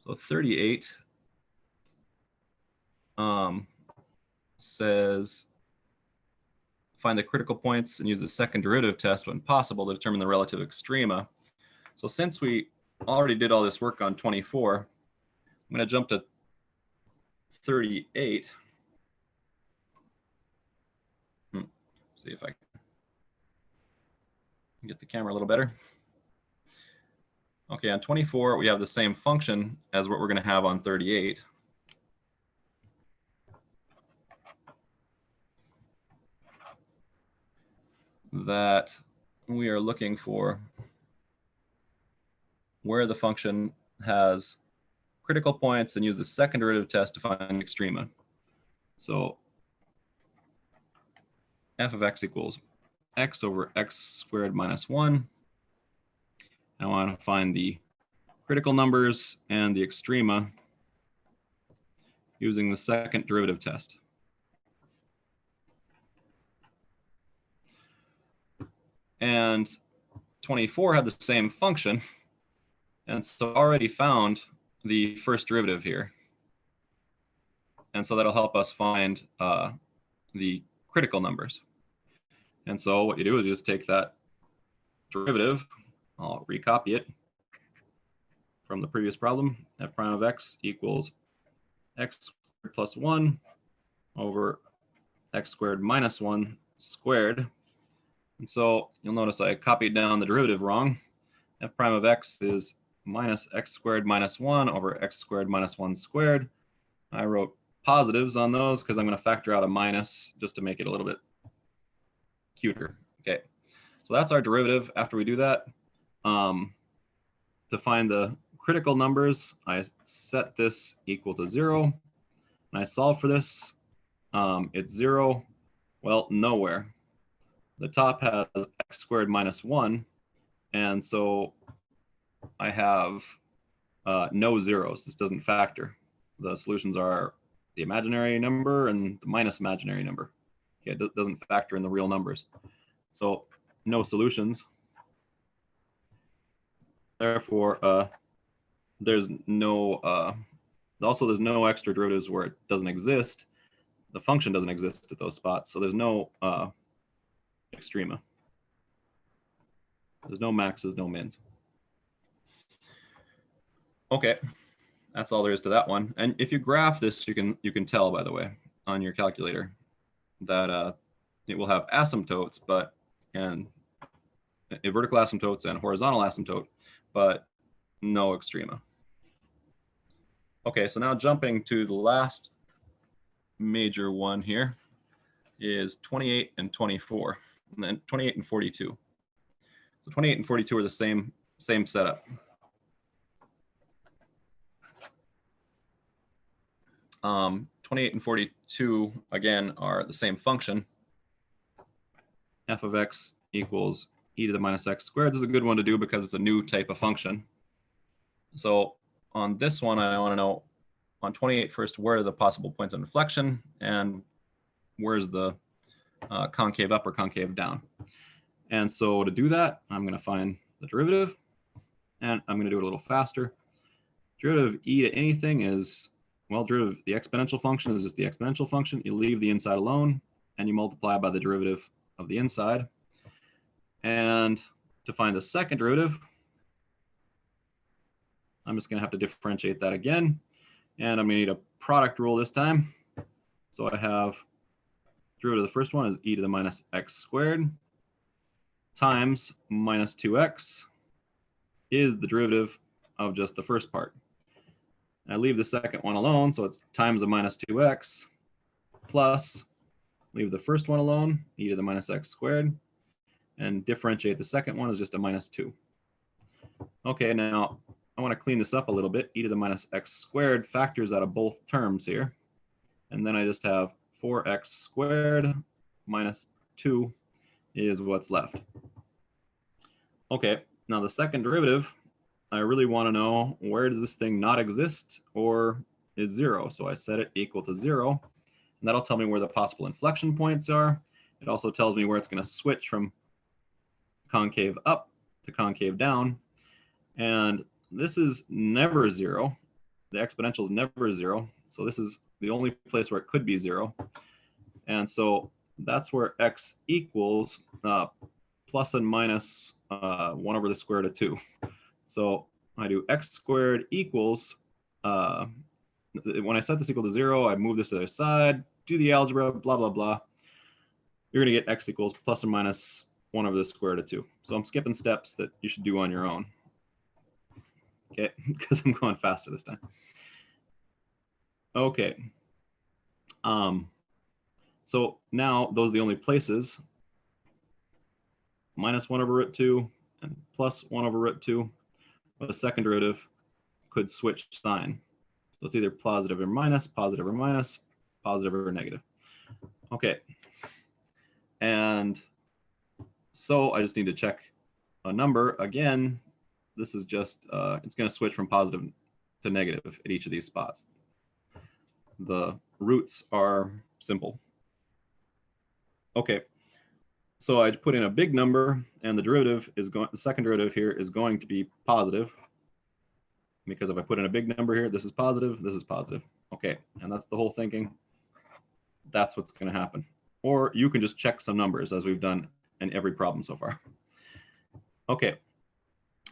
So 38 says find the critical points and use the second derivative test when possible to determine the relative extrema. So since we already did all this work on 24, I'm going to jump to 38. See if I can get the camera a little better. Okay, on 24, we have the same function as what we're going to have on 38. That we are looking for where the function has critical points and use the second derivative test to find extrema. So f of x equals x over x squared minus 1. I want to find the critical numbers and the extrema using the second derivative test. And 24 had the same function, and so I already found the first derivative here. And so that'll help us find the critical numbers. And so what you do is you just take that derivative, I'll recopy it from the previous problem, f prime of x equals x squared plus 1 over x squared minus 1 squared. And so you'll notice I copied down the derivative wrong. F prime of x is minus x squared minus 1 over x squared minus 1 squared. I wrote positives on those because I'm going to factor out a minus just to make it a little bit cuter. Okay, so that's our derivative. After we do that, to find the critical numbers, I set this equal to 0, and I solve for this. It's 0, well, nowhere. The top has x squared minus 1, and so I have no zeros. This doesn't factor. The solutions are the imaginary number and the minus imaginary number. Okay, it doesn't factor in the real numbers. So no solutions. Therefore, there's no, also there's no extra derivatives where it doesn't exist. The function doesn't exist at those spots, so there's no extrema. There's no maxes, no mins. Okay, that's all there is to that one. And if you graph this, you can tell, by the way, on your calculator that it will have asymptotes, and vertical asymptotes and horizontal asymptote, but no extrema. Okay, so now jumping to the last major one here is 28 and 24, and then 28 and 42. So 28 and 42 are the same setup. 28 and 42, again, are the same function. F of x equals e to the minus x squared. This is a good one to do because it's a new type of function. So on this one, I want to know on 28 first, where are the possible points of inflection, and where's the concave up or concave down. And so to do that, I'm going to find the derivative, and I'm going to do it a little faster. Derivative of e to anything is, well, derivative, the exponential function is just the exponential function. You leave the inside alone, and you multiply by the derivative of the inside. And to find the second derivative, I'm just going to have to differentiate that again. And I'm going to need a product rule this time. So I have derivative of the first one is e to the minus x squared times minus 2x is the derivative of just the first part. I leave the second one alone, so it's times a minus 2x plus, leave the first one alone, e to the minus x squared, and differentiate the second one as just a minus 2. Okay, now I want to clean this up a little bit. E to the minus x squared factors out of both terms here. And then I just have 4x squared minus 2 is what's left. Okay, now the second derivative, I really want to know, where does this thing not exist or is 0? So I set it equal to 0, and that'll tell me where the possible inflection points are. It also tells me where it's going to switch from concave up to concave down. And this is never 0. The exponential is never 0. So this is the only place where it could be 0. And so that's where x equals plus and minus 1 over the square root of 2. So I do x squared equals, when I set this equal to 0, I move this to the other side, do the algebra, blah, blah, blah. You're going to get x equals plus or minus 1 over the square root of 2. So I'm skipping steps that you should do on your own. Okay, because I'm going faster this time. Okay. So now those are the only places. Minus 1 over root 2 and plus 1 over root 2. Well, the second derivative could switch sign. So it's either positive or minus, positive or minus, positive or negative. Okay. And so I just need to check a number. Again, this is just, it's going to switch from positive to negative at each of these spots. The roots are simple. Okay. So I put in a big number, and the derivative is going, the second derivative here is going to be positive. Because if I put in a big number here, this is positive, this is positive. Okay, and that's the whole thinking. That's what's going to happen. Or you can just check some numbers, as we've done in every problem so far. Okay,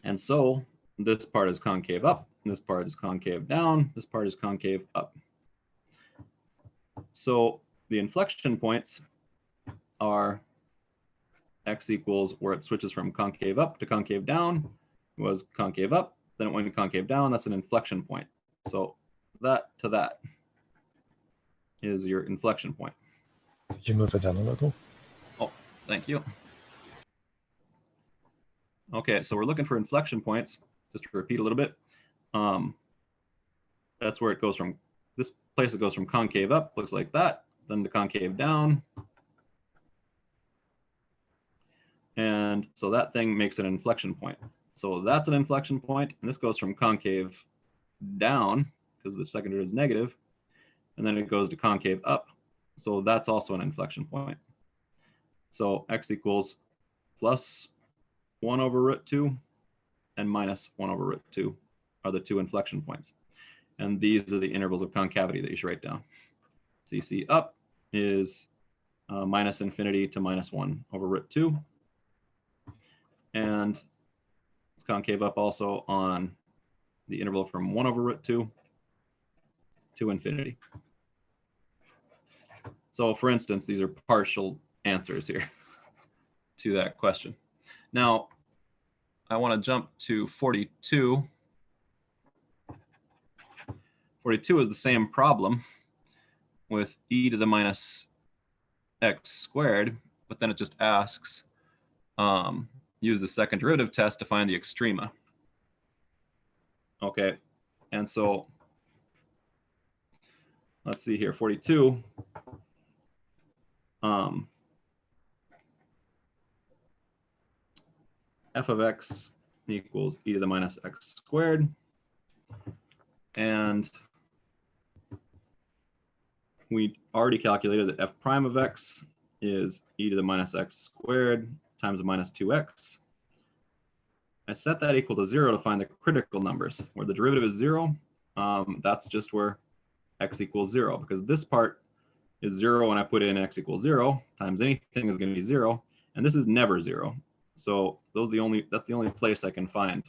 and so this part is concave up, this part is concave down, this part is concave up. So the inflection points are x equals where it switches from concave up to concave down, was concave up, then it went to concave down. That's an inflection point. So that to that is your inflection point. Could you move it down a little? Oh, thank you. Okay, so we're looking for inflection points. Just to repeat a little bit. That's where it goes from, this place it goes from concave up, looks like that, then to concave down. And so that thing makes an inflection point. So that's an inflection point, and this goes from concave down, because the second derivative is negative, and then it goes to concave up. So that's also an inflection point. So x equals plus 1 over root 2 and minus 1 over root 2 are the two inflection points. And these are the intervals of concavity that you should write down. So you see up is minus infinity to minus 1 over root 2. And it's concave up also on the interval from 1 over root 2 to infinity. So for instance, these are partial answers here to that question. Now, I want to jump to 42. 42 is the same problem with e to the minus x squared, but then it just asks, use the second derivative test to find the extrema. Okay, and so let's see here, 42. F of x equals e to the minus x squared. And we already calculated that f prime of x is e to the minus x squared times a minus 2x. I set that equal to 0 to find the critical numbers. Where the derivative is 0, that's just where x equals 0, because this part is 0 when I put in x equals 0 times anything is going to be 0, and this is never 0. So that's the only place I can find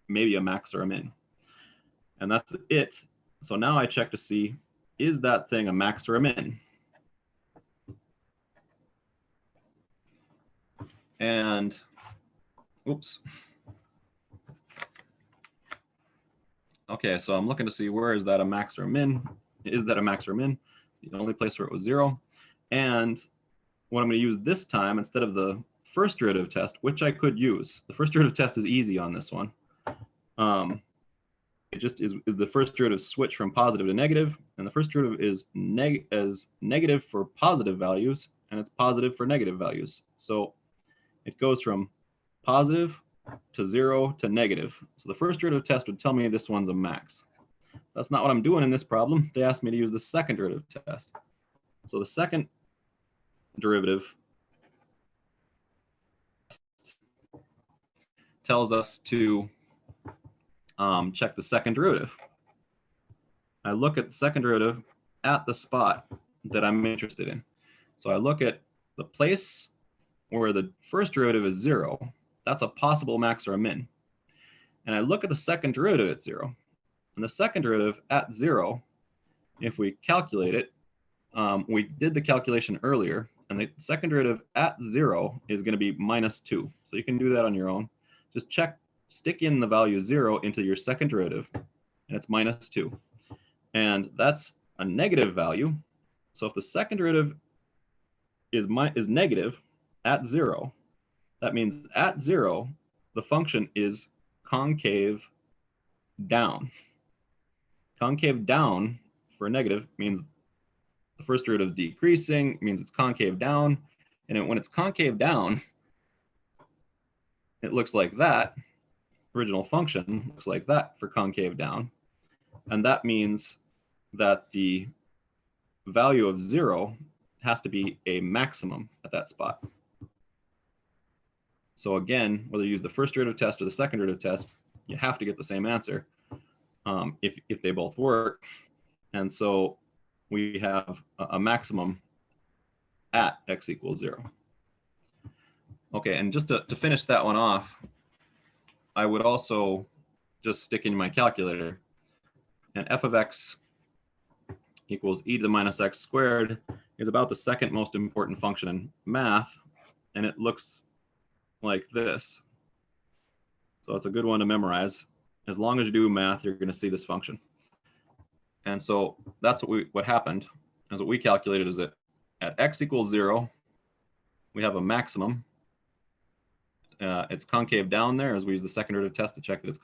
maybe a max or a min. And that's it. So now I check to see, is that thing a max or a min? And, oops. Okay, so I'm looking to see where is that a max or a min? Is that a max or a min? The only place where it was 0. And what I'm going to use this time, instead of the first derivative test, which I could use, the first derivative test is easy on this one. It just is the first derivative switch from positive to negative, and the first derivative is negative for positive values, and it's positive for negative values. So it goes from positive to 0 to negative. So the first derivative test would tell me this one's a max. That's not what I'm doing in this problem. They asked me to use the second derivative test. So the second derivative tells us to check the second derivative. I look at the second derivative, at the spot that I'm interested in. So I look at the place where the first derivative is 0. That's a possible max or a min. And I look at the second derivative at 0. And the second derivative at 0, if we calculate it, we did the calculation earlier, and the second derivative at 0 is going to be -2. So you can do that on your own. Just check, stick in the value 0 into your second derivative, and it's -2. And that's a negative value. So if the second derivative is negative at 0, that means at 0, the function is concave down. Concave down for negative means the first derivative is decreasing, means it's concave down. And when it's concave down, it looks like that. Original function looks like that for concave down. And that means that the value of 0 has to be a maximum at that spot. So again, whether you use the first derivative test or the second derivative test, you have to get the same answer if they both work. And so we have a maximum at x equals 0. Okay, and just to finish that one off, I would also just stick in my calculator, and f of x equals e to the minus x squared is about the second most important function in math, and it looks like this. So it's a good one to memorize. As long as you do math, you're going to see this function. And so that's what happened. Is what we calculated is that at x equals 0, we have a maximum. It's concave down there, as we use the second derivative test to check that it's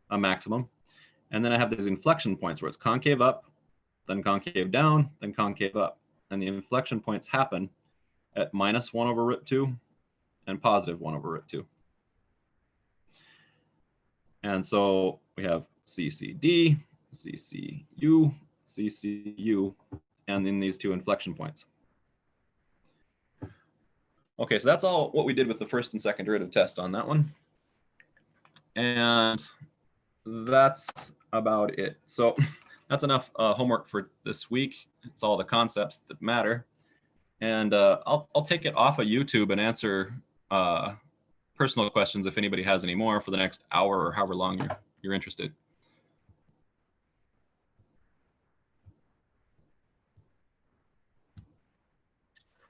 a maximum. And then I have these inflection points where it's concave up, then concave down, then concave up. And the inflection points happen at -1/√2 and +1/√2. And so we have CCD, CCU, CCU, and then these two inflection points. Okay, so that's all what we did with the first and second derivative test on that one. And that's about it. So that's enough homework for this week. It's all the concepts that matter. And I'll take it off of YouTube and answer personal questions if anybody has any more for the next hour or however long you're interested.